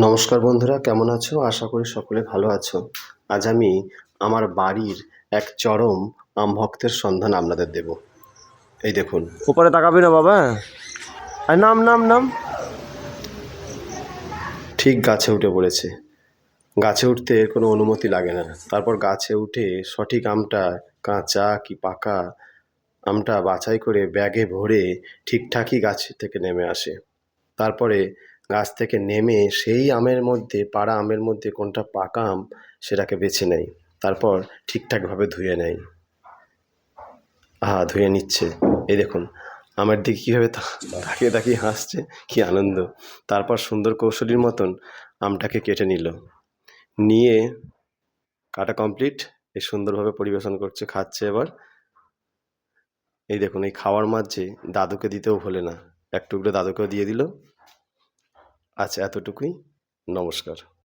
নমস্কার বন্ধুরা, কেমন আছো? আশা করি সকলে ভালো আছো। আজ আমি আমার বাড়ির এক চরম আম ভক্তের সন্ধান আপনাদের দেব। এই দেখুন, উপরে তাকাবি না বাবা। আর নাম নাম নাম। ঠিক গাছে উঠে পড়েছে। গাছে উঠতে কোনো অনুমতি লাগে না। তারপর গাছে উঠে সঠিক আমটা কাঁচা কি পাকা আমটা বাছাই করে ব্যাগে ভরে ঠিকঠাকই গাছ থেকে নেমে আসে। তারপরে গাছ থেকে নেমে সেই আমের মধ্যে, পাড়া আমের মধ্যে কোনটা পাকা আম সেটাকে বেছে নেয়। তারপর ঠিকঠাকভাবে ধুয়ে নেয়। ধুয়ে নিচ্ছে। এই দেখুন, আমার দিকে কীভাবে তাকিয়ে তাকিয়ে হাসছে, কি আনন্দ। তারপর সুন্দর কৌশলীর মতন আমটাকে কেটে নিল। নিয়ে কাটা কমপ্লিট, এই সুন্দরভাবে পরিবেশন করছে, খাচ্ছে এবার। এই দেখুন, এই খাওয়ার মাঝে দাদুকে দিতেও ভোলে না, এক টুকরো দাদুকেও দিয়ে দিল। আচ্ছা, এতটুকুই। নমস্কার।